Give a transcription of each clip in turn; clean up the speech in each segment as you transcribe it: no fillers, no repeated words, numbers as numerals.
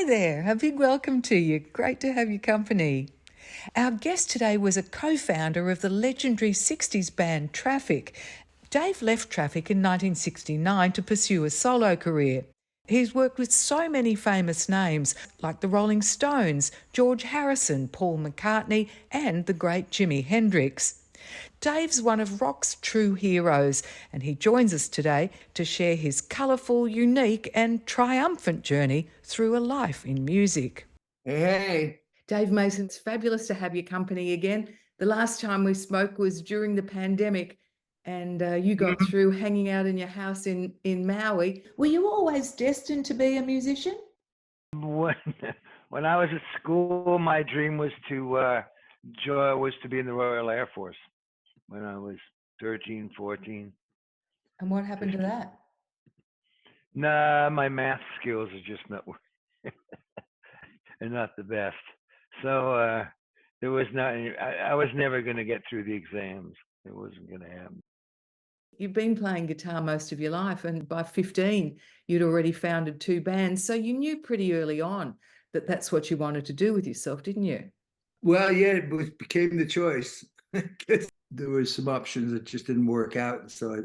Hi there, a big welcome to you. Great to have your company. Our guest today was a co-founder of the legendary 60s band Traffic. Dave left Traffic in 1969 to pursue a solo career. He's worked with so many famous names like the Rolling Stones, George Harrison, Paul McCartney and the great Jimi Hendrix. Dave's one of rock's true heroes, and he joins us today to share his colourful, unique and triumphant journey through a life in music. Hey. Dave Mason, it's fabulous to have your company again. The last time we spoke was during the pandemic, and you got through hanging out in your house in Maui. Were you always destined to be a musician? When I was at school, my dream was to be in the Royal Air Force when I was 13, 14. And what happened to that? Nah, my math skills are just not and not the best. So there was not. I was never going to get through the exams. It wasn't going to happen. You've been playing guitar most of your life, and by 15, you'd already founded 2 bands. So you knew pretty early on that that's what you wanted to do with yourself, didn't you? Well, yeah, it became the choice. There were some options that just didn't work out. So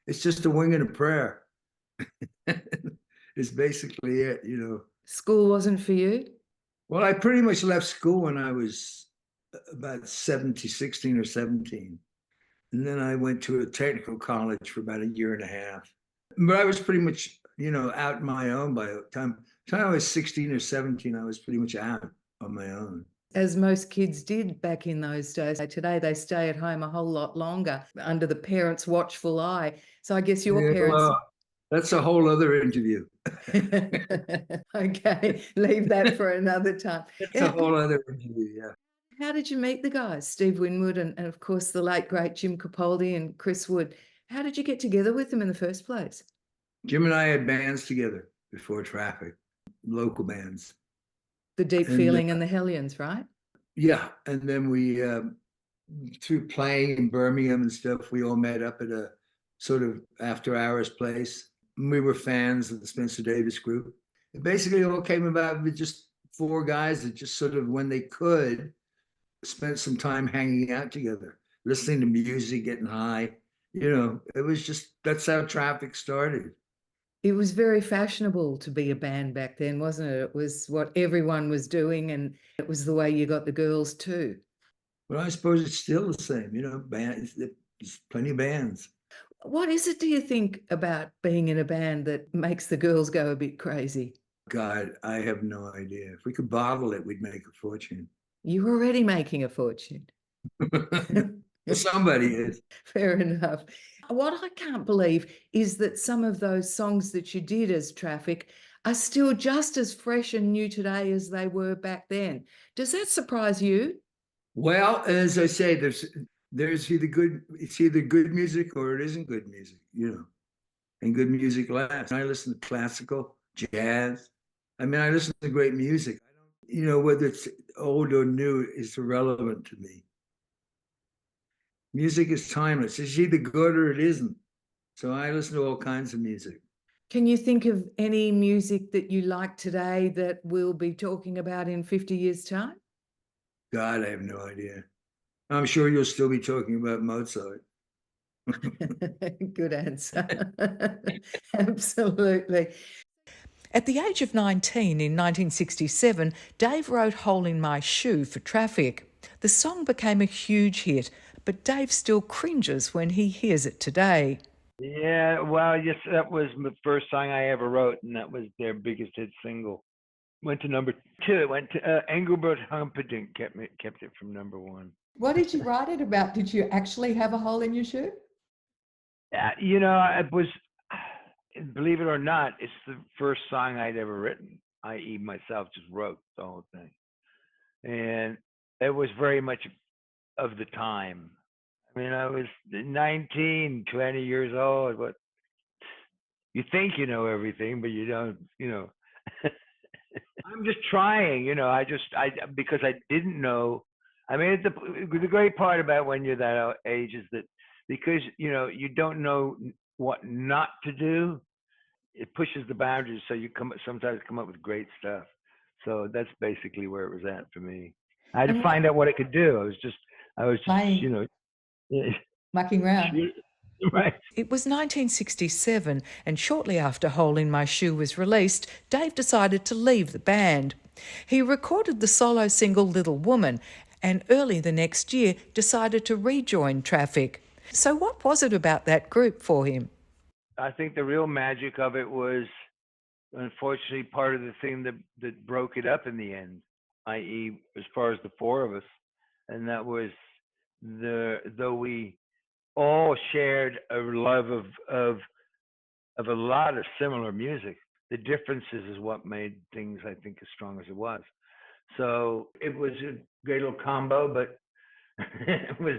it's just a wing and a prayer. It's basically it, School wasn't for you? Well, I pretty much left school when I was about 16 or 17. And then I went to a technical college for about a year and a half. But I was pretty much, out on my own by the time I was 16 or 17, I was pretty much out on my own. As most kids did back in those days. Today they stay at home a whole lot longer under the parents' watchful eye. So I guess your parents... Well, that's a whole other interview. Okay, leave that for another time. That's a whole other interview, yeah. How did you meet the guys, Steve Winwood and of course the late great Jim Capaldi and Chris Wood? How did you get together with them in the first place? Jim and I had bands together before Traffic, local bands. The Deep Feeling and the Hellions, right? Yeah, and then we, through playing in Birmingham and stuff, we all met up at a sort of after-hours place. We were fans of the Spencer Davis group. It basically all came about with just 4 guys that just sort of, when they could, spent some time hanging out together, listening to music, getting high. It was just, that's how Traffic started. It was very fashionable to be a band back then, wasn't it? It was what everyone was doing, and it was the way you got the girls too. Well, I suppose it's still the same, bands, there's plenty of bands. What is it, do you think, about being in a band that makes the girls go a bit crazy? God, I have no idea. If we could bottle it, we'd make a fortune. You're already making a fortune. Somebody is. Fair enough. What I can't believe is that some of those songs that you did as Traffic are still just as fresh and new today as they were back then. Does that surprise you? Well, as I say, it's either good music or it isn't good music, and good music lasts. I listen to classical, jazz. I listen to great music. Whether it's old or new is irrelevant to me. Music is timeless. It's either good or it isn't. So I listen to all kinds of music. Can you think of any music that you like today that we'll be talking about in 50 years' time? God, I have no idea. I'm sure you'll still be talking about Mozart. Good answer. Absolutely. At the age of 19 in 1967, Dave wrote Hole in My Shoe for Traffic. The song became a huge hit, but Dave still cringes when he hears it today. Yeah, well, yes, that was the first song I ever wrote, and that was their biggest hit single. Went to number 2. It went to Engelbert Humperdinck kept it from number 1. What did you write it about? Did you actually have a hole in your shoe? It was, believe it or not, it's the first song I'd ever written, i.e. myself just wrote the whole thing. And it was very much of the time. I was 19, 20 years old, but you think you know everything, but you don't, I'm just trying, because I didn't know. The great part about when you're that age is that because, you don't know what not to do, it pushes the boundaries, so you sometimes come up with great stuff. So that's basically where it was at for me. I had to And find out what it could do. I was just, you playing, know, mucking around. right. It was 1967, and shortly after Hole in My Shoe was released, Dave decided to leave the band. He recorded the solo single Little Woman, and early the next year decided to rejoin Traffic. So what was it about that group for him? I think the real magic of it was, unfortunately, part of the thing that broke it up in the end, i.e., as far as the four of us, and that was though we all shared a love of a lot of similar music. The differences is what made things, I think, as strong as it was. So it was a great little combo, but it was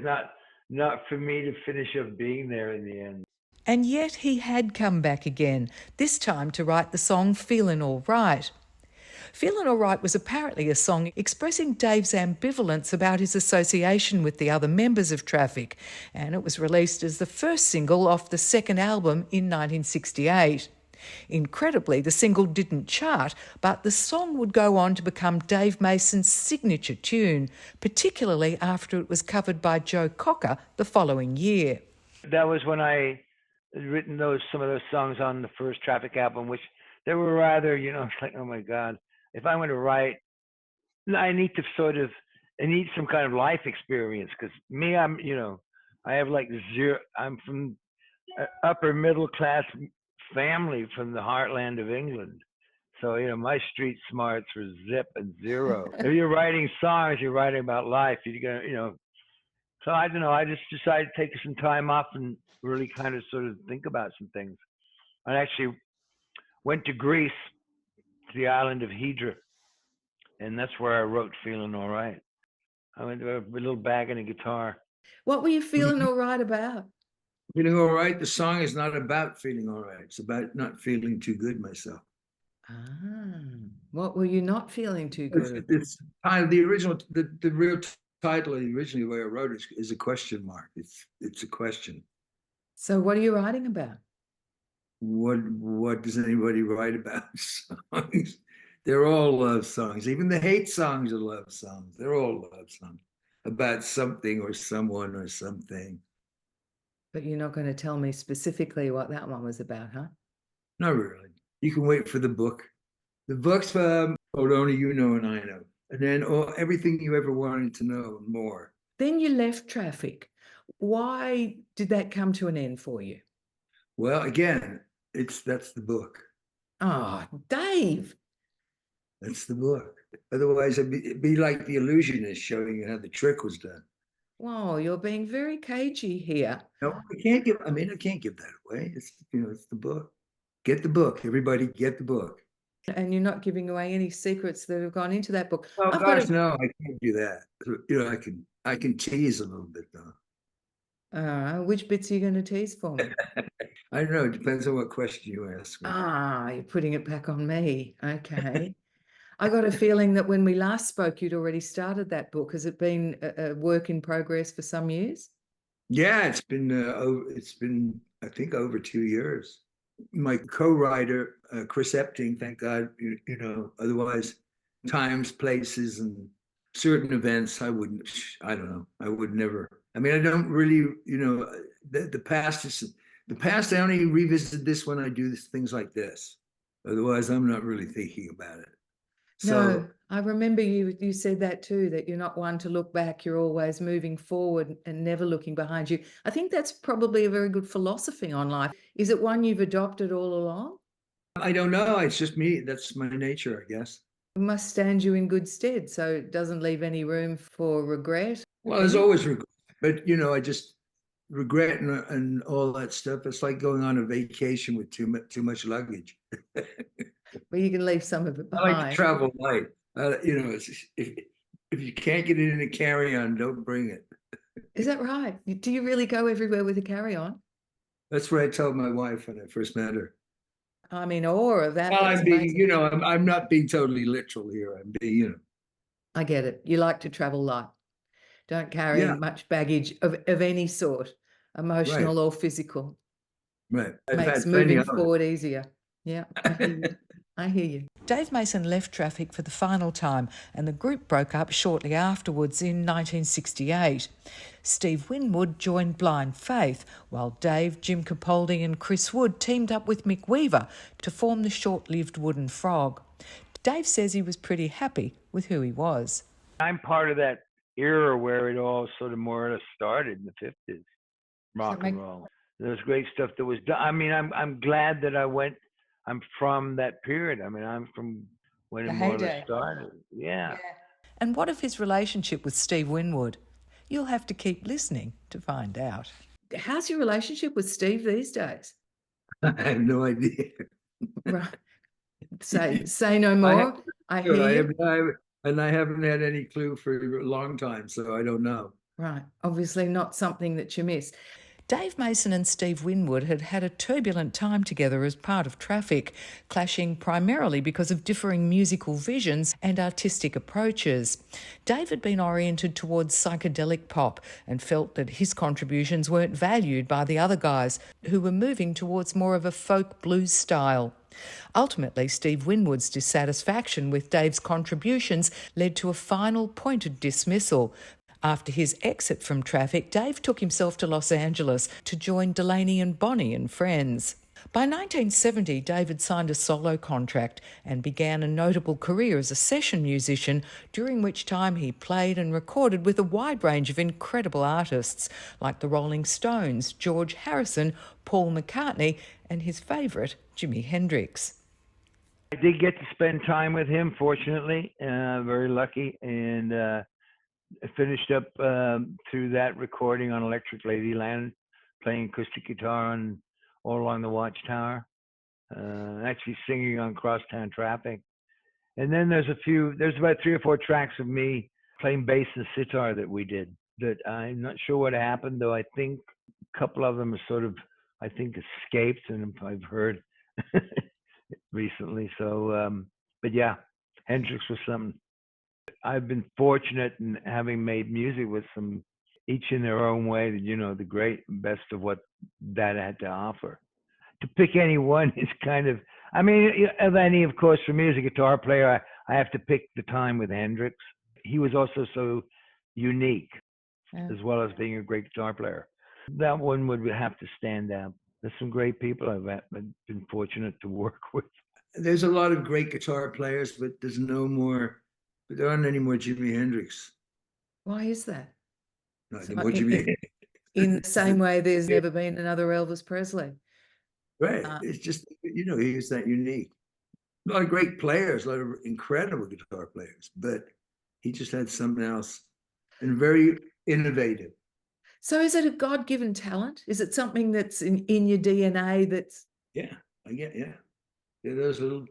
not for me to finish up being there in the end. And yet he had come back again, this time to write the song Feelin' All Right. Feelin' All Right was apparently a song expressing Dave's ambivalence about his association with the other members of Traffic, and it was released as the first single off the second album in 1968. Incredibly, the single didn't chart, but the song would go on to become Dave Mason's signature tune, particularly after it was covered by Joe Cocker the following year. That was when I had written some of those songs on the first Traffic album, which they were rather, it's like, oh my God, if I want to write, I need some kind of life experience, because me, I have like zero. I'm from upper middle class family from the heartland of England. So, my street smarts were zip and zero. If you're writing songs, you're writing about life. You're gonna, so I don't know. I just decided to take some time off and really kind of sort of think about some things. I actually went to Greece, to the island of Hydra, and that's where I wrote "Feeling All Right." I went with a little bag and a guitar. What were you feeling all right about? Feeling all right. The song is not about feeling all right. It's about not feeling too good myself. What were you not feeling too good? It's the original, the real title originally the way I wrote it is a question mark. It's a question. So what are you writing about? What does anybody write about songs? They're all love songs. Even the hate songs are love songs. They're all love songs about something or someone or something. But you're not going to tell me specifically what that one was about, huh? Not really. You can wait for the book. The book's only you know and I know. And then everything you ever wanted to know and more. Then you left Traffic. Why did that come to an end for you? Well, again, that's the book. Oh, Dave. That's the book. Otherwise, it'd be like The Illusionist showing you how the trick was done. Whoa, you're being very cagey here. No, I can't give that away. It's the book. Get the book. Everybody get the book. And you're not giving away any secrets that have gone into that book. Oh gosh, no, I can't do that. I can tease a little bit though. Which bits are you going to tease for me? I don't know. It depends on what question you ask me. You're putting it back on me. Okay. I got a feeling that when we last spoke, you'd already started that book. Has it been a work in progress for some years? Yeah, it's been I think over 2 years. My co-writer, Chris Epting, thank God, otherwise times, places, and certain events, I would never. I mean, I don't really, the past, I only revisit this when I do things like this. Otherwise, I'm not really thinking about it. No, I remember you said that too, that you're not one to look back, you're always moving forward and never looking behind you. I think that's probably a very good philosophy on life. Is it one you've adopted all along? I don't know. It's just me. That's my nature, I guess. It must stand you in good stead, so it doesn't leave any room for regret. Well, there's always regret, but I just regret and all that stuff. It's like going on a vacation with too much luggage. But you can leave some of it behind. I like to travel light. If you can't get it in a carry-on, don't bring it. Is that right? Do you really go everywhere with a carry-on? That's what I told my wife when I first met her. I'm in awe of that. Well, I'm being, I'm not being totally literal here. I'm being, I get it. You like to travel light. Don't carry much baggage of any sort, emotional or physical. Right. Makes moving forward easier. Yeah, I hear you. I hear you. Dave Mason left Traffic for the final time, and the group broke up shortly afterwards in 1968. Steve Winwood joined Blind Faith, while Dave, Jim Capaldi and Chris Wood teamed up with Mick Weaver to form the short-lived Wooden Frog. Dave says he was pretty happy with who he was. I'm part of that era where it all sort of more or less started in the 50s, rock and roll. There was great stuff that was done. I mean, I'm glad that I'm from that period. I mean, I'm from when it more or less started. Yeah. And what of his relationship with Steve Winwood? You'll have to keep listening to find out. How's your relationship with Steve these days? I have no idea. Right. Say no more. I hear you. And I haven't had any clue for a long time, so I don't know. Right. Obviously not something that you miss. Dave Mason and Steve Winwood had had a turbulent time together as part of Traffic, clashing primarily because of differing musical visions and artistic approaches. Dave had been oriented towards psychedelic pop and felt that his contributions weren't valued by the other guys, who were moving towards more of a folk blues style. Ultimately, Steve Winwood's dissatisfaction with Dave's contributions led to a final pointed dismissal. After his exit from Traffic, Dave took himself to Los Angeles to join Delaney and Bonnie and Friends. By 1970, David signed a solo contract and began a notable career as a session musician, during which time he played and recorded with a wide range of incredible artists like the Rolling Stones, George Harrison, Paul McCartney, and his favourite, Jimi Hendrix. I did get to spend time with him, fortunately, very lucky, and I finished up through that recording on Electric Ladyland, playing acoustic guitar all along the Watchtower, actually singing on Crosstown Traffic. And then there's about 3 or 4 tracks of me playing bass and sitar that we did that I'm not sure what happened, though I think a couple of them are sort of, I think, escaped, and I've heard recently. So, but yeah, Hendrix was something. I've been fortunate in having made music with some, each in their own way, the great and best of what that had to offer. To pick any one is kind of, I mean, of any, of course, for me as a guitar player, I have to pick the time with Hendrix. He was also so unique, as well as being a great guitar player. That one would have to stand out. There's some great people I've been fortunate to work with. There's a lot of great guitar players, but there aren't any more Jimi Hendrix. Why is that? No, more Jimi Hendrix. In the same way there's never been another Elvis Presley. Right. It's just, he was that unique. A lot of great players, a lot of incredible guitar players, but he just had something else and very innovative. So is it a God-given talent? Is it something that's in your DNA that's... Yeah, I get, yeah. There are those little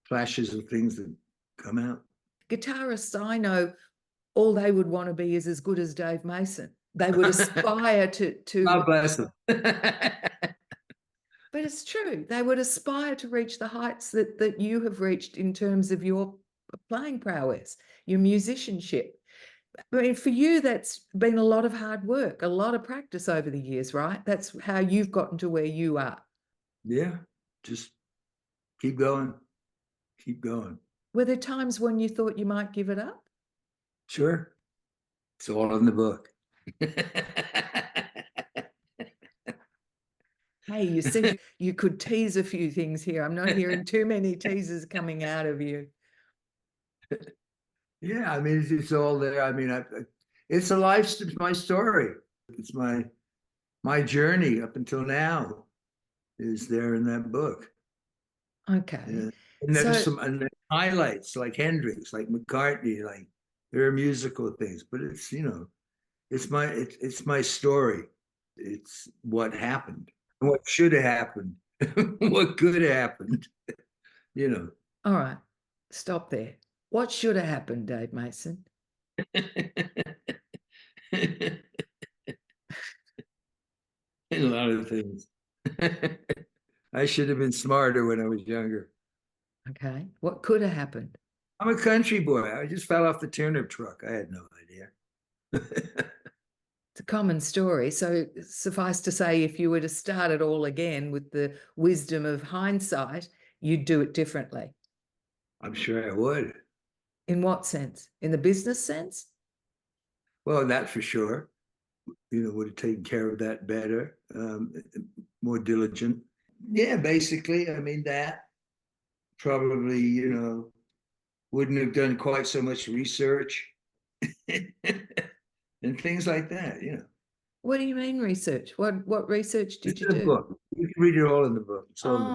flashes of things that come out. Guitarists I know, all they would want to be is as good as Dave Mason. They would aspire to... God bless them. But it's true. They would aspire to reach the heights that you have reached in terms of your playing prowess, your musicianship. I mean, for you, that's been a lot of hard work, a lot of practice over the years, right? That's how you've gotten to where you are. Yeah, just keep going. Keep going. Were there times when you thought you might give it up? Sure. It's all in the book. Hey, you said you could tease a few things here. I'm not hearing too many teasers coming out of you. Yeah, I mean, it's all there. I mean, it's my story. It's my journey up until now is there in that book. Okay. Yeah. And there's some highlights like Hendrix, like McCartney, like there are musical things, but it's, it's my story. It's what happened, what should have happened, what could have happened, All right, stop there. What should have happened, Dave Mason? A lot of things. I should have been smarter when I was younger. Okay. What could have happened? I'm a country boy. I just fell off the turnip truck. I had no idea. It's a common story. So suffice to say, if you were to start it all again with the wisdom of hindsight, you'd do it differently. I'm sure I would. In what sense? In the business sense? Well, that for sure. Would have taken care of that better, more diligent. Yeah, basically, I mean, that probably, wouldn't have done quite so much research and things like that. What do you mean research? What research did It's you in the do? book. You can read it all in the book. It's all in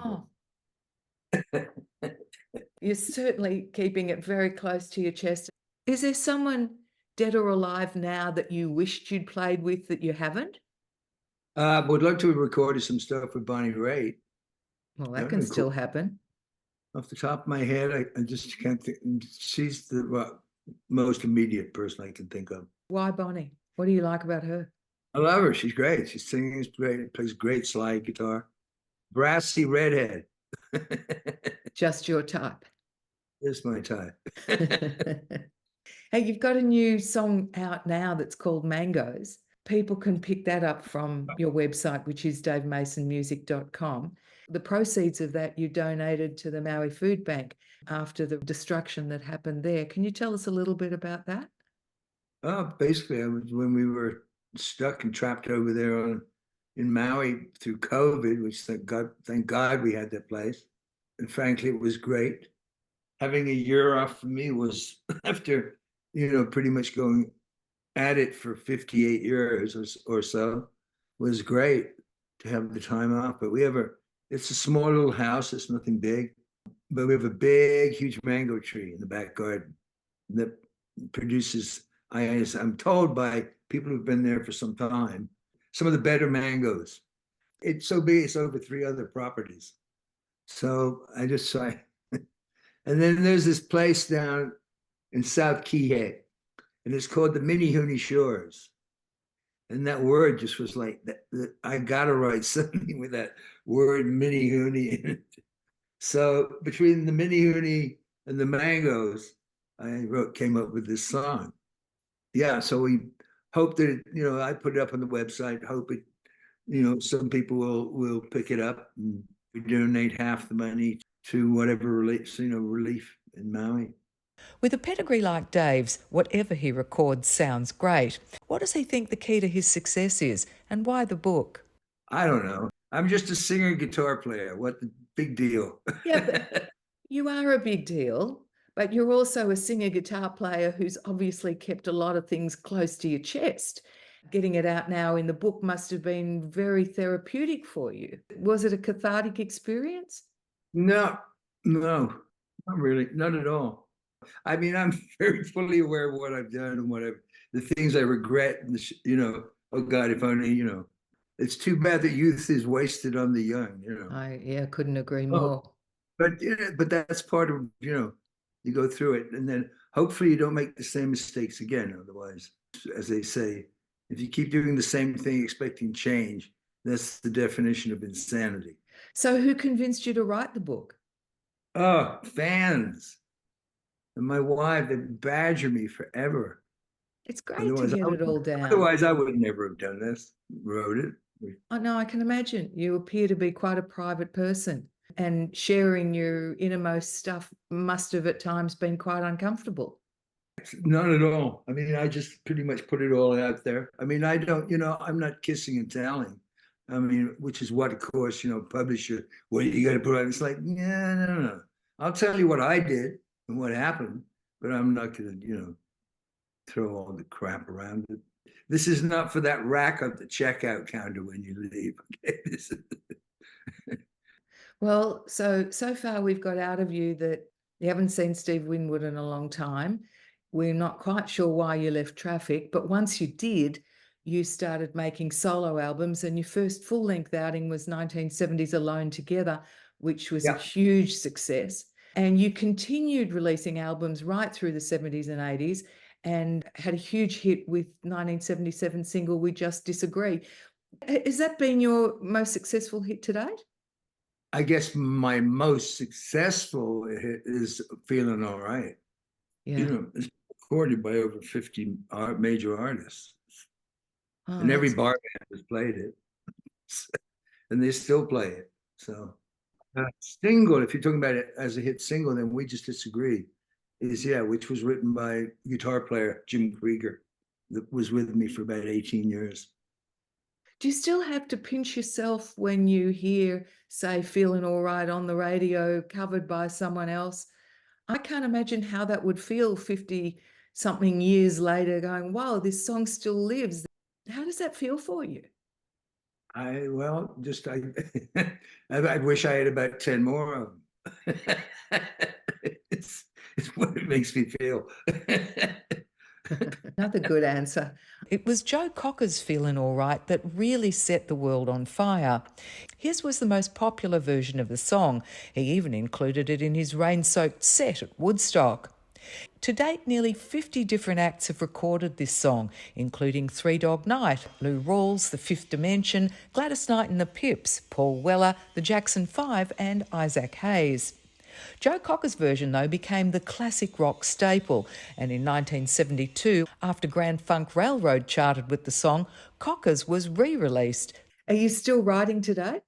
the book. Oh, you're certainly keeping it very close to your chest. Is there someone dead or alive now that you wished you'd played with that you haven't? Would like to have recorded some stuff with Bonnie Raitt. Well, That that can would be still cool. happen. Off the top of my head, I just can't think. She's the most immediate person I can think of. Why Bonnie? What do you like about her? I love her. She's great. She's singing is great. Plays great slide guitar. Brassy redhead. Just your type. It's my type. Hey, you've got a new song out now that's called Mangoes. People can pick that up from your website, which is davemasonmusic.com. The proceeds of that you donated to the Maui Food Bank after the destruction that happened there. Can you tell us a little bit about that? Basically, I was when we were stuck and trapped over there in Maui through COVID, which thank God we had that place. And frankly, it was great. Having a year off for me was after, pretty much going at it for 58 years or so, was great to have the time off. But it's a small little house. It's nothing big, but we have a big, huge mango tree in the back garden that produces, I'm told by people who've been there for some time, some of the better mangoes. It's so big, it's over 3 other properties. So I just try. And then there's this place down in South Kihei, and it's called the Minihuni Shores. And that word just was like, I got to write something with that word Minihuni in it. So between the Minihuni and the mangoes, came up with this song. Yeah, so we hope that, I put it up on the website, hope it, some people will pick it up, and we donate half the money to whatever relief in Maui. With a pedigree like Dave's, whatever he records sounds great. What does he think the key to his success is, and why the book? I don't know. I'm just a singer guitar player. What the big deal? Yeah, but you are a big deal, but you're also a singer guitar player who's obviously kept a lot of things close to your chest. Getting it out now in the book must have been very therapeutic for you. Was it a cathartic experience? No, not really, not at all. I mean, I'm very fully aware of what I've done and the things I regret, and oh God, if only, it's too bad that youth is wasted on the young, I couldn't agree Oh, more. but that's part of, you go through it, and then hopefully you don't make the same mistakes again. Otherwise, as they say, if you keep doing the same thing expecting change, that's the definition of insanity. So who convinced you to write the book? Oh, fans. And my wife, they badger me forever. It's great to get it all down. Otherwise, I would never have done this. Wrote it. I know, I can imagine. You appear to be quite a private person, and sharing your innermost stuff must have at times been quite uncomfortable. Not at all. I mean, I just pretty much put it all out there. I mean, I don't, I'm not kissing and telling. I mean, which is what, of course, publisher, what you got to put on. It's like, yeah, no. I'll tell you what I did and what happened, but I'm not going to, throw all the crap around it. This is not for that rack at the checkout counter when you leave. Okay? Well, so far we've got out of you that you haven't seen Steve Winwood in a long time. We're not quite sure why you left Traffic, but once you did, you started making solo albums, and your first full-length outing was 1970s Alone Together, which was a huge success. And you continued releasing albums right through the 70s and 80s, and had a huge hit with 1977 single We Just Disagree. Has that been your most successful hit to date? I guess my most successful hit is Feeling All Right. Yeah. It's recorded by over 50 major artists. Oh, and every that's bar band has played it, and they still play it. So, single, if you're talking about it as a hit single, then we just disagree. Is which was written by guitar player Jim Krieger, that was with me for about 18 years. Do you still have to pinch yourself when you hear, say, Feeling All Right on the radio covered by someone else? I can't imagine how that would feel 50 something years later going, wow, this song still lives. How does that feel for you? I well, just I wish I had about 10 more of them. It's what it makes me feel. Another good answer. It was Joe Cocker's Feeling All Right that really set the world on fire. His was the most popular version of the song. He even included it in his rain-soaked set at Woodstock. To date, nearly 50 different acts have recorded this song, including Three Dog Night, Lou Rawls, The Fifth Dimension, Gladys Knight and the Pips, Paul Weller, the Jackson 5 and Isaac Hayes. Joe Cocker's version, though, became the classic rock staple, and in 1972, after Grand Funk Railroad charted with the song, Cocker's was re-released. Are you still writing today?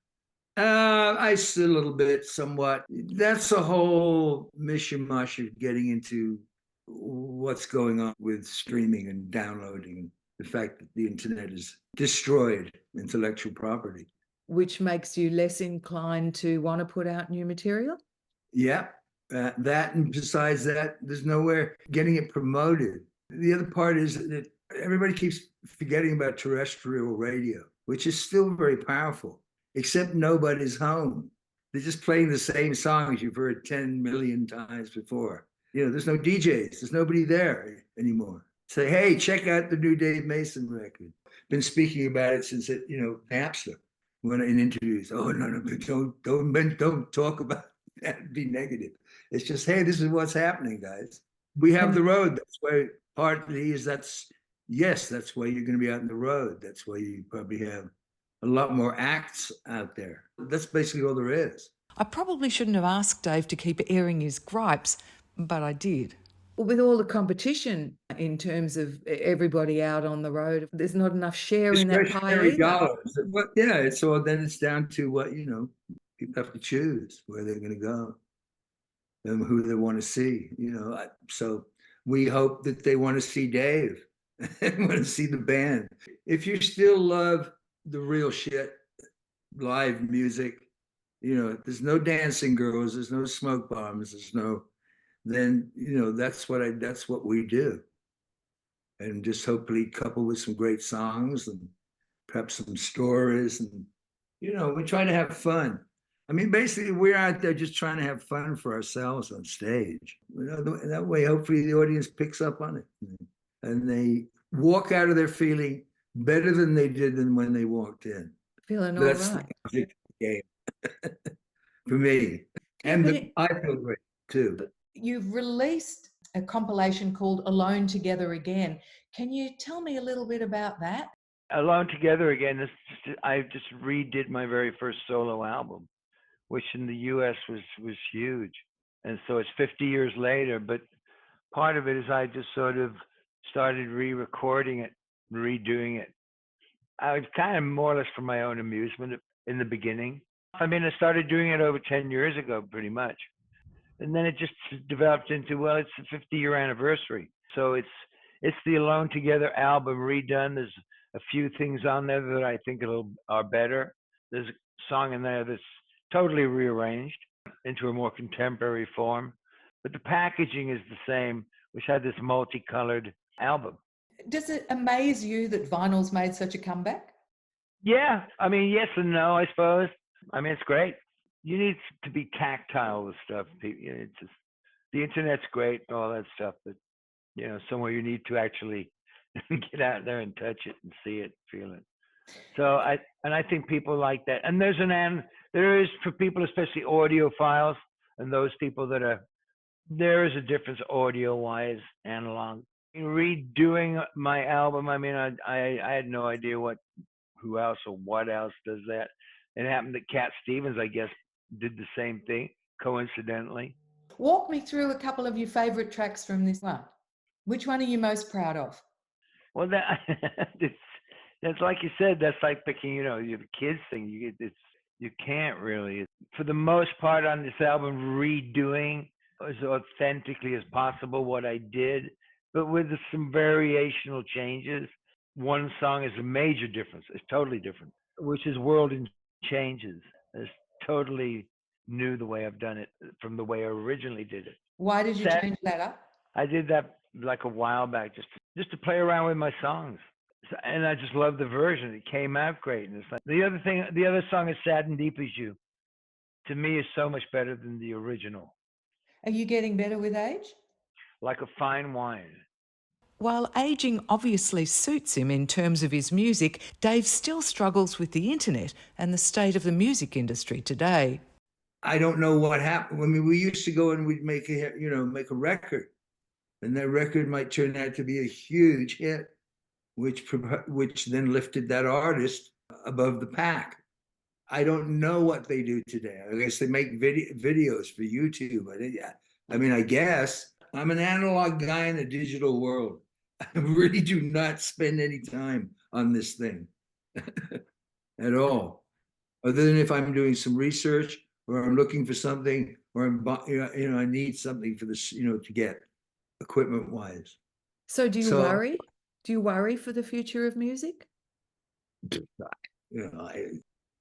I see a little bit, somewhat. That's a whole mishmash of getting into what's going on with streaming and downloading. The fact that the internet has destroyed intellectual property. Which makes you less inclined to want to put out new material? Yeah, that, and besides that, there's nowhere getting it promoted. The other part is that everybody keeps forgetting about terrestrial radio, which is still very powerful, except nobody's home. They're just playing the same songs you've heard 10 million times before. There's no DJs, there's nobody there anymore. Say, hey, check out the new Dave Mason record. Been speaking about it since Napster. When in interviews, oh no, don't talk about that, be negative. It's just, hey, this is what's happening, guys. We have the road. That's why partly is that's why you're going to be out in the road. That's why you probably have a lot more acts out there. That's basically all there is. I probably shouldn't have asked Dave to keep airing his gripes, but I did. With all the competition in terms of everybody out on the road, there's not enough share in that pie either. Dollars. But yeah, so then it's down to what, people have to choose where they're going to go and who they want to see, So we hope that they want to see Dave and want to see the band. If you still love the real shit, live music, there's no dancing girls, there's no smoke bombs, then that's what we do. And just hopefully couple with some great songs and perhaps some stories, and we try to have fun. I mean, basically, we're out there just trying to have fun for ourselves on stage. That way, hopefully, the audience picks up on it, and they walk out of there feeling better than they did than when they walked in. Feeling all right. The game for me, and I feel great too. You've released a compilation called Alone Together Again. Can you tell me a little bit about that? Alone Together Again, I just redid my very first solo album, which in the US was huge. And so it's 50 years later, but part of it is I just sort of started re-recording it, redoing it. I was kind of more or less for my own amusement in the beginning. I mean, I started doing it over 10 years ago, pretty much. And then it just developed into, well, it's the 50-year anniversary. So it's the Alone Together album redone. There's a few things on there that I think are better. There's a song in there that's totally rearranged into a more contemporary form. But the packaging is the same, which had this multicolored album. Does it amaze you that vinyl's made such a comeback? Yeah. I mean, yes and no, I suppose. I mean, it's great. You need to be tactile with stuff. It's just, the internet's great and all that stuff, but somewhere you need to actually get out there and touch it and see it, feel it. So I think people like that. And there is for people, especially audiophiles, and those people there is a difference audio-wise, analog. Redoing my album, I mean, I had no idea who else or what else does that. It happened that Cat Stevens, I guess, did the same thing, coincidentally. Walk me through a couple of your favourite tracks from this one. Which one are you most proud of? Well, It's like you said, that's like picking, you know, the kids thing. You can't really, for the most part on this album, redoing as authentically as possible what I did, but with some variational changes. One song is a major difference. It's totally different, which is World in Changes. It's totally new the way I've done it from the way I originally did it. Why did you Sad- change that up? I did that like a while back just to play around with my songs. And I just love the version. It came out great. And it's like the other song is Sad and Deep as You. To me, is so much better than the original. Are you getting better with age? Like a fine wine. While ageing obviously suits him in terms of his music, Dave still struggles with the internet and the state of the music industry today. I don't know what happened. I mean, we used to go and we'd make a record, and that record might turn out to be a huge hit, which then lifted that artist above the pack. I don't know what they do today. I guess they make videos for YouTube. I mean, I guess I'm an analog guy in a digital world. I really do not spend any time on this thing at all, other than if I'm doing some research or I'm looking for something, or I need something for this, to get equipment wise. So do you So, worry? Do you worry for the future of music?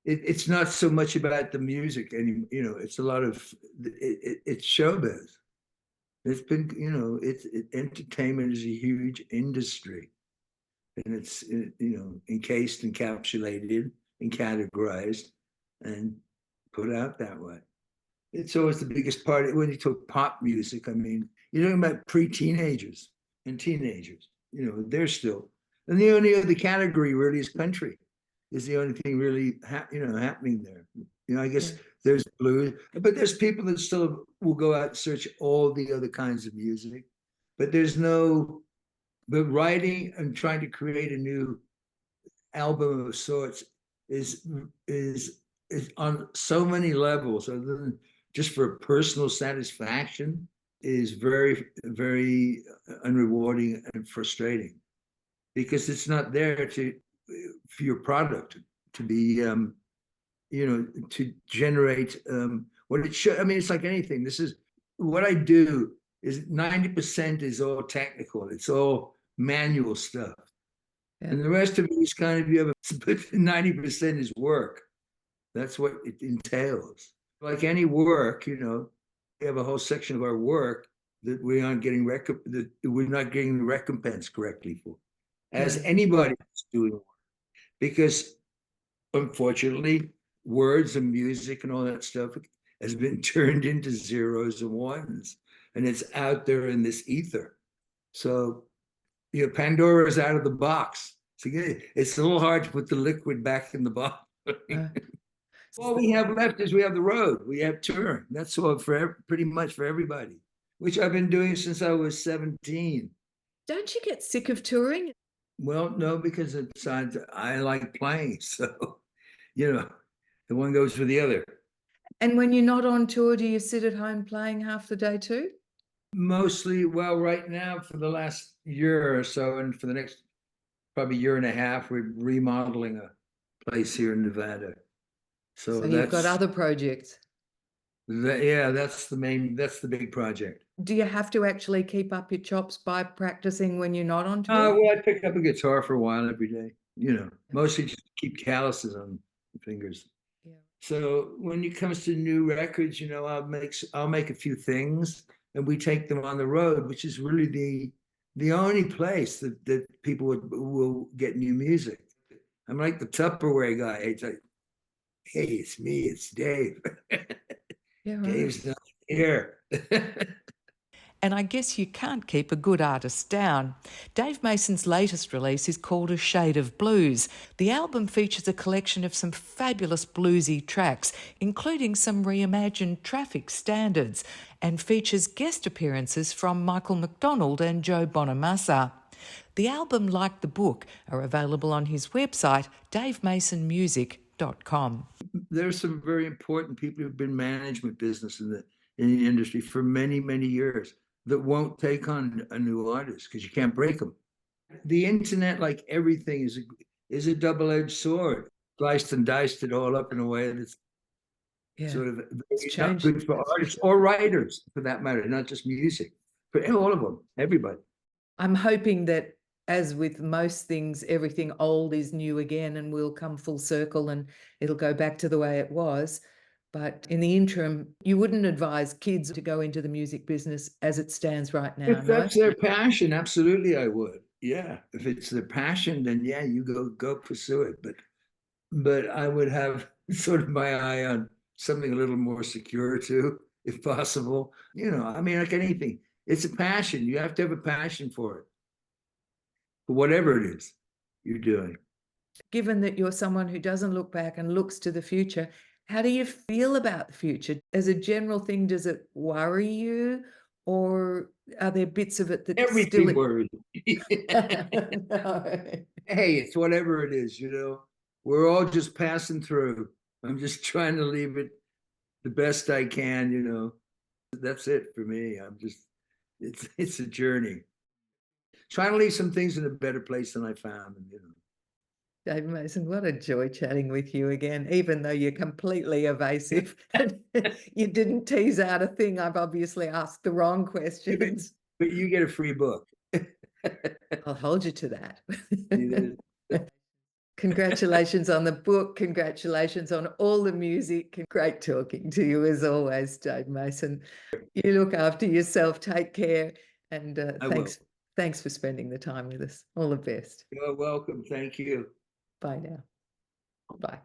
It's not so much about the music, and it's a lot of it's showbiz. It's been, entertainment is a huge industry, and it's encased, encapsulated, and categorized, and put out that way. It's always the biggest part when you talk pop music. I mean, you're talking about pre-teenagers and teenagers. They're still, and the only other category really is country. Is the only thing really happening there. I guess there's blues, but there's people that still will go out and search all the other kinds of music. But but writing and trying to create a new album of sorts is on so many levels, other than just for personal satisfaction, is very, very unrewarding and frustrating, because it's not there for your product to be to generate what it should. I mean, it's like anything. This is what I do. Is 90% is all technical. It's all manual stuff, and the rest of it is kind of, you have 90% is work. That's what it entails. Like any work, we have a whole section of our work that we aren't getting that we're not getting the recompense correctly for, as anybody is doing, because unfortunately, words and music and all that stuff has been turned into zeros and ones, and it's out there in this ether. So, Pandora is out of the box. So it's a little hard to put the liquid back in the bottle. All we have left is we have the road, we have touring. That's all pretty much for everybody, which I've been doing since I was 17. Don't you get sick of touring? Well, no, because I like playing. So, the one goes for the other. And when you're not on tour, do you sit at home playing half the day too? Mostly, well, right now for the last year or so, and for the next probably year and a half, we're remodeling a place here in Nevada. So you've got other projects. That's the big project. Do you have to actually keep up your chops by practicing when you're not on tour? Well, I pick up a guitar for a while every day, mostly just to keep calluses on the fingers. Yeah. So when it comes to new records, I'll make a few things, and we take them on the road, which is really the only place that people will get new music. I'm like the Tupperware guy. It's like, hey, it's me, it's Dave. Yeah, right. Dave's not here. And I guess you can't keep a good artist down. Dave Mason's latest release is called A Shade of Blues. The album features a collection of some fabulous bluesy tracks, including some reimagined traffic standards, and features guest appearances from Michael McDonald and Joe Bonamassa. The album, like the book, are available on his website, davemasonmusic.com. There are some very important people who've been management business in the industry for many, many years that won't take on a new artist because you can't break them. The internet, like everything, is a double-edged sword. Sliced and diced it all up in a way that's sort of not good for artists or writers, for that matter, not just music, for all of them, everybody. I'm hoping that, as with most things, everything old is new again and we'll come full circle and it'll go back to the way it was. But in the interim, you wouldn't advise kids to go into the music business as it stands right now, If that's their passion, absolutely I would. Yeah. If it's their passion, then yeah, you go pursue it. But I would have sort of my eye on something a little more secure too, if possible. You know, I mean, like anything, it's a passion. You have to have a passion for it, for whatever it is you're doing. Given that you're someone who doesn't look back and looks to the future, how do you feel about the future? As a general thing, does it worry you, or are there bits of it that Everything still worries. No. Hey, it's whatever it is, you know. We're all just passing through. I'm just trying to leave it the best I can, you know. That's it for me. It's a journey. Trying to leave some things in a better place than I found them, you know. Dave Mason, what a joy chatting with you again, even though you're completely evasive. You didn't tease out a thing. I've obviously asked the wrong questions. But you get a free book. I'll hold you to that. Congratulations on the book. Congratulations on all the music. Great talking to you as always, Dave Mason. You look after yourself. Take care. And thanks for spending the time with us. All the best. You're welcome. Thank you. Bye now. Bye.